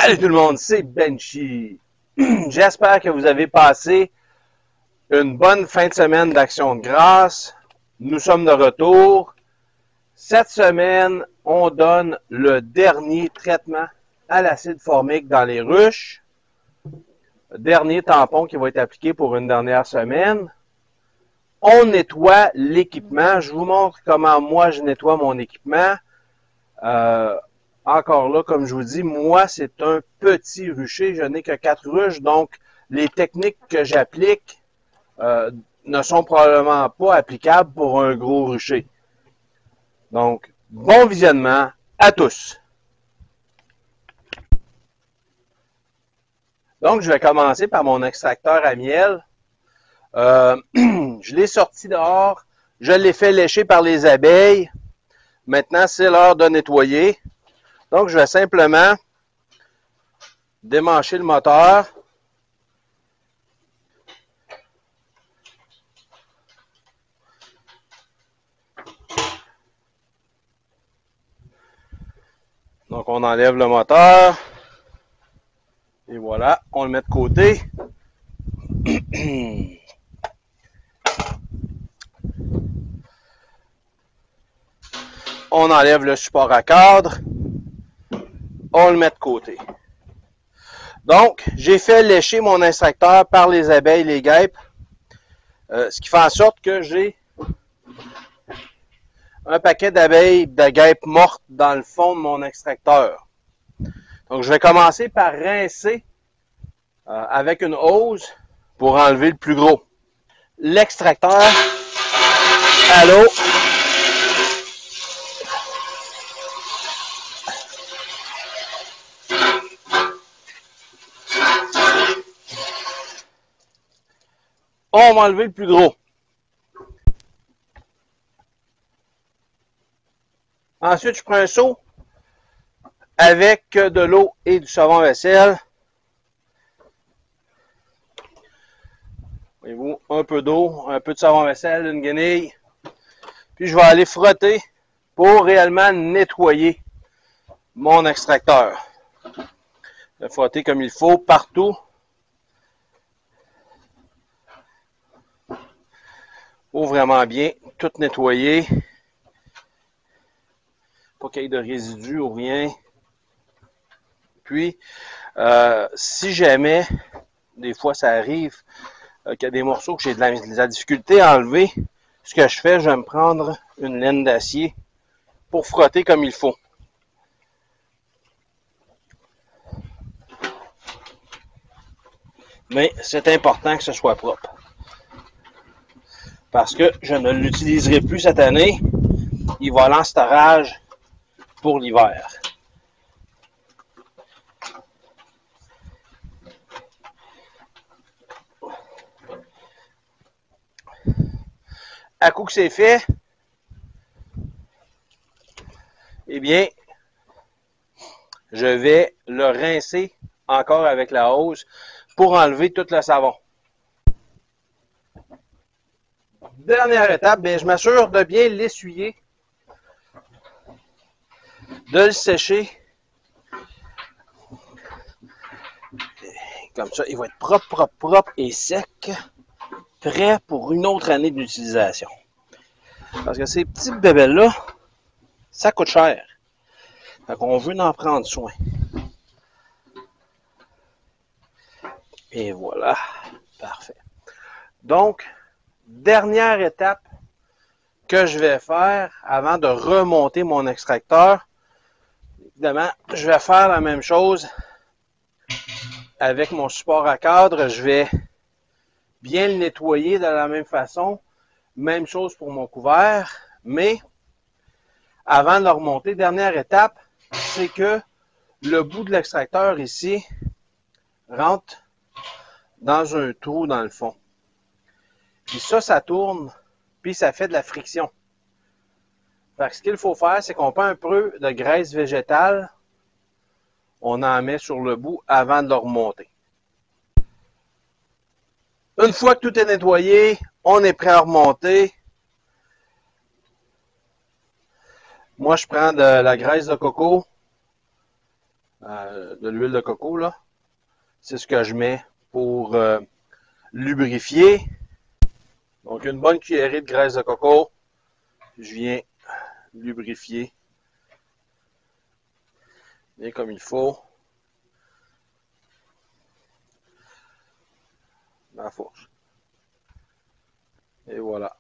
Salut tout le monde, c'est Benchy. J'espère que vous avez passé une bonne fin de semaine d'Action de grâce. Nous sommes de retour. Cette semaine, on donne le dernier traitement à l'acide formique dans les ruches. Dernier tampon qui va être appliqué pour une dernière semaine. On nettoie l'équipement. Je vous montre comment moi je nettoie mon équipement. Encore là, comme je vous dis, moi, c'est un petit rucher. Je n'ai que 4 ruches, donc les techniques que j'applique ne sont probablement pas applicables pour un gros rucher. Donc, bon visionnement à tous. Donc, je vais commencer par mon extracteur à miel. Je l'ai sorti dehors. Je l'ai fait lécher par les abeilles. Maintenant, c'est l'heure de nettoyer. Donc, je vais simplement démancher le moteur. Donc, on enlève le moteur. Et voilà, on le met de côté. On enlève le support à cadre. On le met de côté. Donc, j'ai fait lécher mon extracteur par les abeilles, les guêpes. Ce qui fait en sorte que j'ai un paquet d'abeilles, de guêpes mortes dans le fond de mon extracteur. Donc, je vais commencer par rincer avec une hose pour enlever le plus gros. L'extracteur à l'eau. On va enlever le plus gros. Ensuite, je prends un seau avec de l'eau et du savon vaisselle. Voyez-vous, un peu d'eau, un peu de savon vaisselle, une guenille. Puis je vais aller frotter pour réellement nettoyer mon extracteur. Je vais frotter comme il faut partout. Pour vraiment bien tout nettoyer. Pas qu'il y ait de résidus ou rien. Puis, si jamais, des fois ça arrive, qu'il y a des morceaux que j'ai de la difficulté à enlever, ce que je fais, je vais me prendre une laine d'acier pour frotter comme il faut. Mais c'est important que ce soit propre. Parce que je ne l'utiliserai plus cette année. Il va aller en storage pour l'hiver. À coup que c'est fait, eh bien, je vais le rincer encore avec la hose pour enlever tout le savon. Dernière étape, bien, je m'assure de bien l'essuyer, de le sécher. Comme ça, il va être propre, propre, propre et sec, prêt pour une autre année d'utilisation. Parce que ces petits bébés-là, ça coûte cher. Fait qu'on veut en prendre soin. Et voilà, parfait. Donc, dernière étape que je vais faire avant de remonter mon extracteur. Évidemment, je vais faire la même chose avec mon support à cadre. Je vais bien le nettoyer de la même façon. Même chose pour mon couvert. Mais avant de le remonter, dernière étape, c'est que le bout de l'extracteur ici rentre dans un trou dans le fond. Puis ça tourne, puis ça fait de la friction. Fait que ce qu'il faut faire, c'est qu'on prend un peu de graisse végétale, on en met sur le bout avant de le remonter. Une fois que tout est nettoyé, on est prêt à remonter. Moi, je prends de la graisse de coco. de l'huile de coco, là. C'est ce que je mets pour lubrifier. Donc, une bonne cuillerée de graisse de coco. Je viens lubrifier bien comme il faut ma fourche. Et voilà.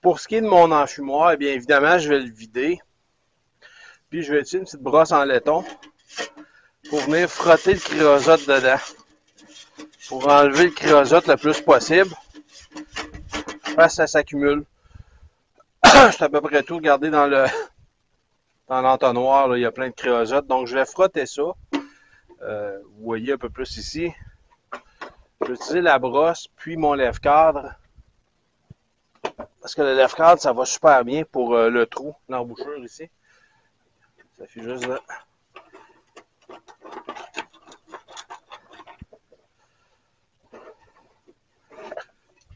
Pour ce qui est de mon enfumoir, eh bien évidemment, je vais le vider. Puis je vais utiliser une petite brosse en laiton pour venir frotter le créosote dedans. Pour enlever le créosote le plus possible. Parce que ça s'accumule. C'est à peu près tout. Regardez dans l'entonnoir, il y a plein de créosote. Donc je vais frotter ça. Vous voyez un peu plus ici. Je vais utiliser la brosse, puis mon lève-cadre. Parce que le lève-cadre, ça va super bien pour le trou, l'embouchure ici. Ça fait juste là.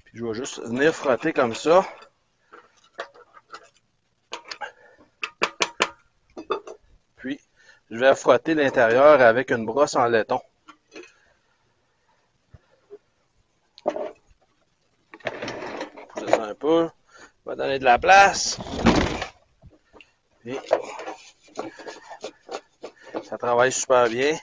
Puis je vais juste venir frotter comme ça. Puis je vais frotter l'intérieur avec une brosse en laiton. Pousser ça un peu. On va donner de la place. Et ça travaille super bien.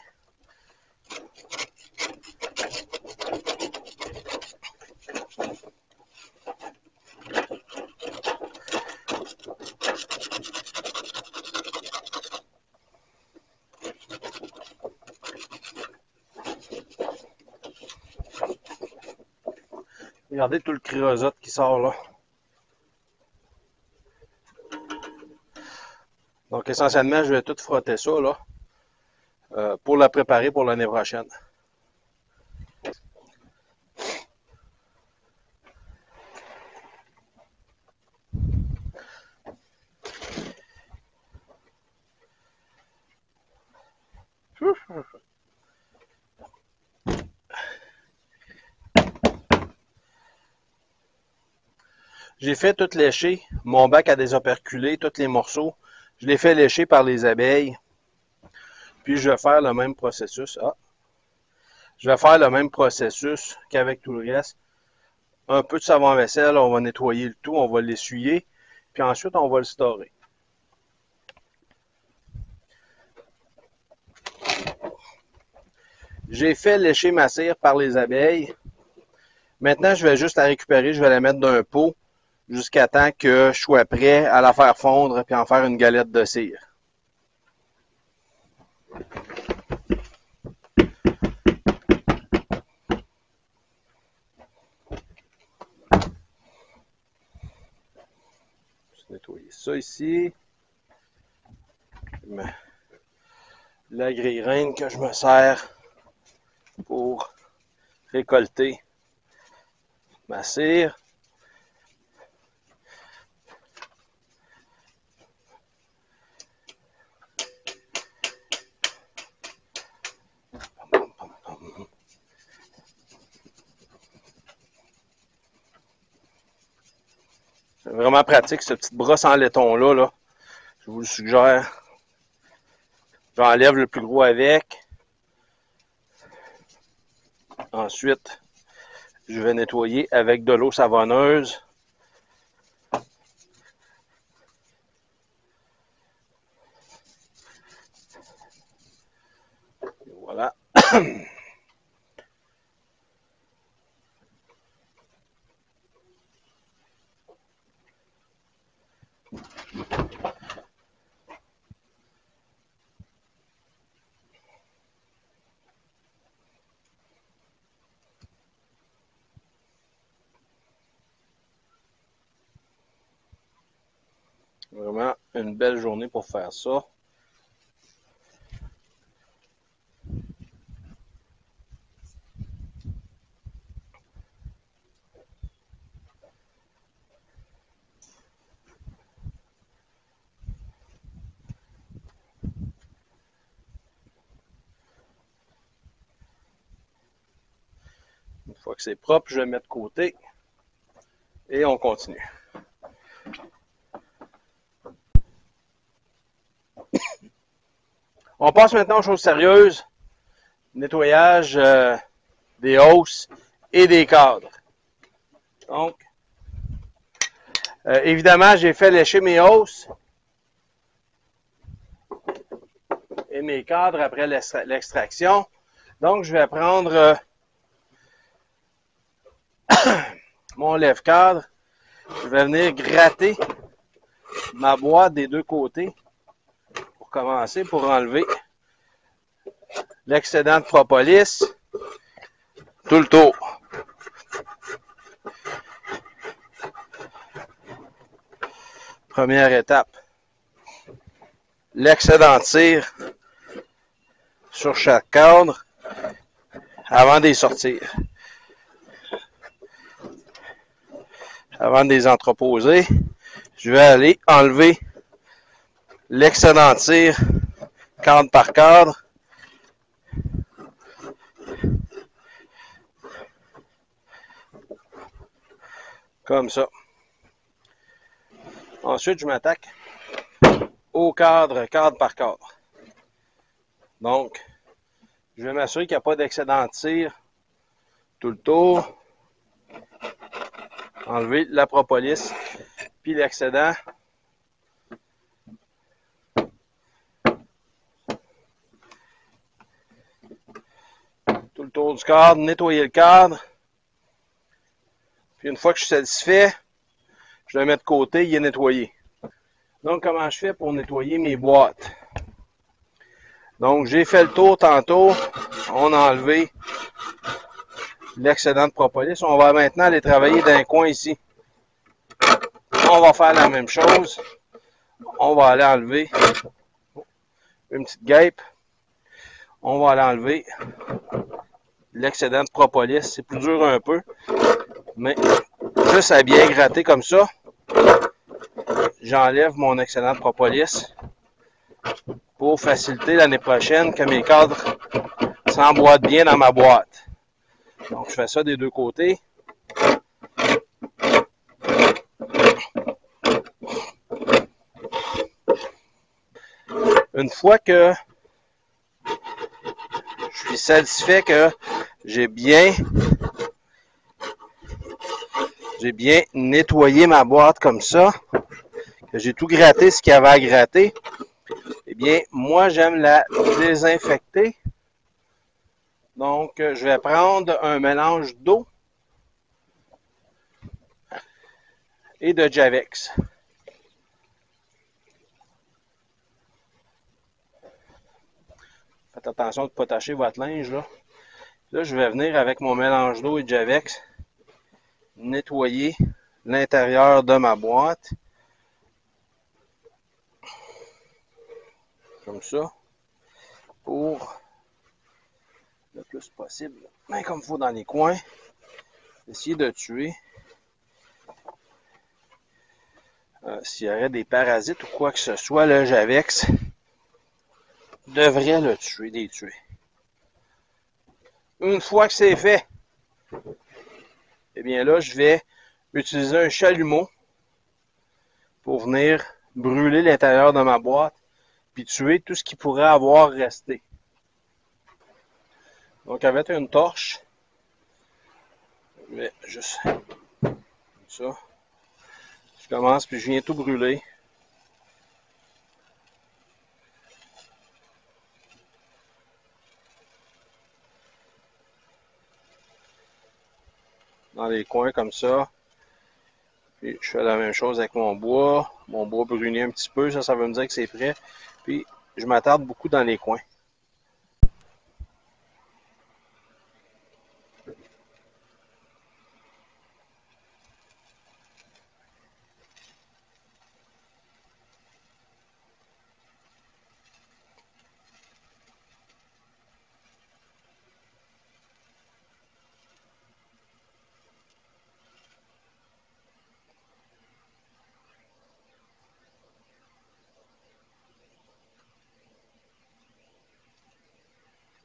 Regardez tout le créosote qui sort là. Donc essentiellement, je vais tout frotter ça là pour la préparer pour l'année prochaine. J'ai fait tout lécher. Mon bac a désoperculé, tous les morceaux. Je l'ai fait lécher par les abeilles. Puis je vais faire le même processus. Je vais faire le même processus qu'avec tout le reste. Un peu de savon à vaisselle, on va nettoyer le tout, on va l'essuyer. Puis ensuite, on va le storer. J'ai fait lécher ma cire par les abeilles. Maintenant, je vais juste la récupérer, je vais la mettre dans un pot jusqu'à temps que je sois prêt à la faire fondre puis en faire une galette de cire. Je vais nettoyer ça ici. La grille-reine que je me sers pour récolter ma cire. C'est vraiment pratique, cette petite brosse en laiton-là. Là. Je vous le suggère. J'enlève le plus gros avec. Ensuite, je vais nettoyer avec de l'eau savonneuse. Et voilà. Vraiment une belle journée pour faire ça. Une fois que c'est propre, je le mets de côté et on continue. On passe maintenant aux choses sérieuses. Nettoyage des hausses et des cadres. Donc, évidemment, j'ai fait lécher mes hausses et mes cadres après l'extraction. Donc, je vais prendre mon lève-cadre. Je vais venir gratter ma boîte des deux côtés pour commencer, pour enlever l'excédent de propolis tout le tour. Première étape, l'excédent de cire sur chaque cadre avant de les sortir. Avant de les entreposer, je vais aller enlever l'excédent de cire cadre par cadre. Comme ça. Ensuite, je m'attaque au cadre par cadre. Donc, je vais m'assurer qu'il n'y a pas d'excédent de cire tout le tour. Enlever la propolis puis l'excédent. Tout le tour du cadre, nettoyer le cadre. Puis une fois que je suis satisfait, je le mets de côté, il est nettoyé. Donc, comment je fais pour nettoyer mes boîtes? Donc, j'ai fait le tour tantôt. On a enlevé l'excédent de propolis. On va maintenant aller travailler dans un coin ici. On va faire la même chose. On va aller enlever une petite guêpe. On va aller enlever l'excédent de propolis. C'est plus dur un peu, mais juste à bien gratter comme ça, j'enlève mon excédent de propolis pour faciliter l'année prochaine que mes cadres s'emboîtent bien dans ma boîte. Donc, je fais ça des deux côtés. Une fois que je suis satisfait que j'ai bien nettoyé ma boîte comme ça, que j'ai tout gratté ce qu'il y avait à gratter, eh bien, moi, j'aime la désinfecter. Donc, je vais prendre un mélange d'eau et de Javex. Faites attention de ne pas tacher votre linge, là. Là, je vais venir avec mon mélange d'eau et de Javex nettoyer l'intérieur de ma boîte. Comme ça. Pour le plus possible, mais comme il faut dans les coins, essayer de tuer s'il y aurait des parasites ou quoi que ce soit, le Javex devrait les tuer. Une fois que c'est fait, eh bien là, je vais utiliser un chalumeau pour venir brûler l'intérieur de ma boîte puis tuer tout ce qui pourrait avoir resté. Donc avec une torche, je vais juste comme ça. Je commence puis je viens tout brûler. Dans les coins comme ça. Puis je fais la même chose avec mon bois bruni un petit peu, ça veut me dire que c'est prêt. Puis je m'attarde beaucoup dans les coins.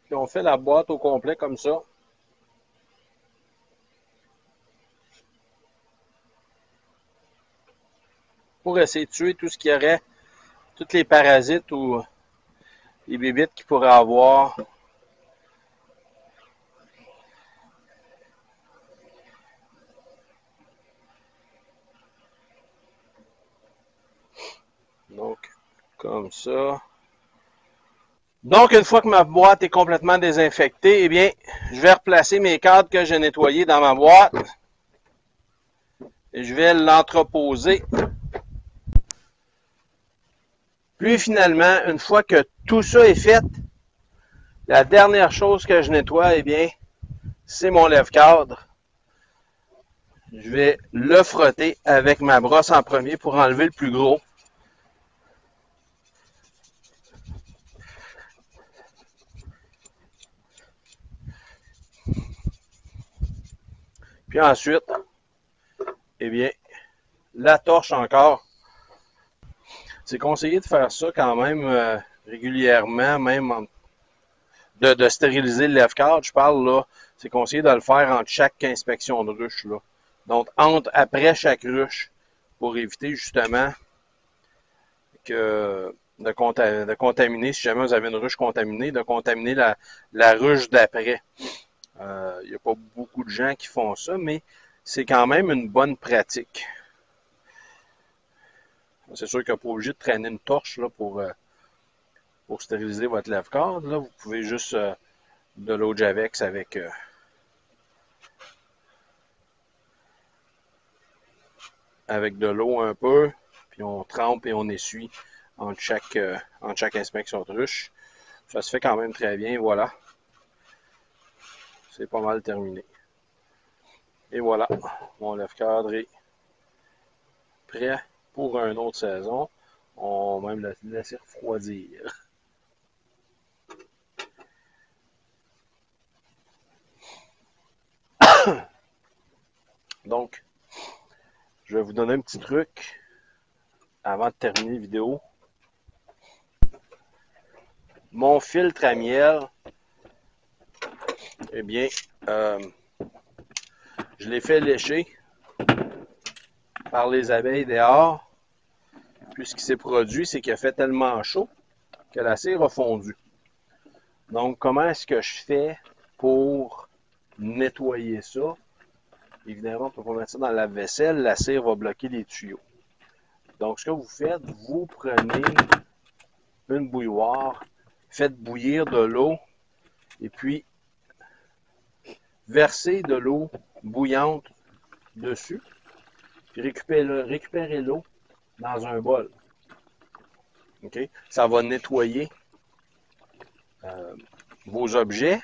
Puis on fait la boîte au complet comme ça. Pour essayer de tuer tout ce qu'il y aurait, tous les parasites ou les bébites qu'il pourrait avoir. Donc, comme ça. Donc, une fois que ma boîte est complètement désinfectée, eh bien, je vais replacer mes cadres que j'ai nettoyés dans ma boîte. Et je vais l'entreposer. Puis finalement, une fois que tout ça est fait, la dernière chose que je nettoie, eh bien, c'est mon lève-cadre. Je vais le frotter avec ma brosse en premier pour enlever le plus gros. Puis ensuite, eh bien, la torche encore. C'est conseillé de faire ça quand même régulièrement, même de stériliser le lève-cadre. Je parle là, c'est conseillé de le faire entre chaque inspection de ruche. Là. Donc, après chaque ruche, pour éviter justement de contaminer, si jamais vous avez une ruche contaminée, de contaminer la ruche d'après. Il n'y a pas beaucoup de gens qui font ça, mais c'est quand même une bonne pratique. C'est sûr qu'il n'y a pas obligé de traîner une torche là, pour stériliser votre lève-cadre. Vous pouvez juste de l'eau de Javex avec de l'eau un peu, puis on trempe et on essuie entre chaque inspection de ruche. Ça se fait quand même très bien, voilà. C'est pas mal terminé. Et voilà, mon lève-cadre est prêt pour une autre saison. On va même le laisser refroidir. Donc, je vais vous donner un petit truc avant de terminer la vidéo. Mon filtre à miel, eh bien, je l'ai fait lécher par les abeilles dehors. Puis ce qui s'est produit, c'est qu'il a fait tellement chaud que la cire a fondu. Donc, comment est-ce que je fais pour nettoyer ça? Évidemment, on peut pas mettre ça dans la vaisselle, la cire va bloquer les tuyaux. Donc, ce que vous faites, vous prenez une bouilloire, faites bouillir de l'eau et puis versez de l'eau bouillante dessus, puis récupérez l'eau dans un bol. Okay? Ça va nettoyer vos objets,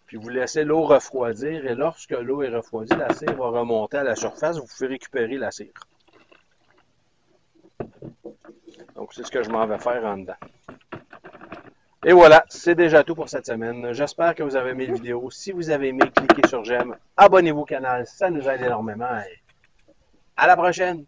puis vous laissez l'eau refroidir, et lorsque l'eau est refroidie, la cire va remonter à la surface, vous pouvez récupérer la cire. Donc, c'est ce que je m'en vais faire en dedans. Et voilà, c'est déjà tout pour cette semaine. J'espère que vous avez aimé la vidéo. Si vous avez aimé, cliquez sur j'aime, abonnez-vous au canal, ça nous aide énormément. Et à la prochaine!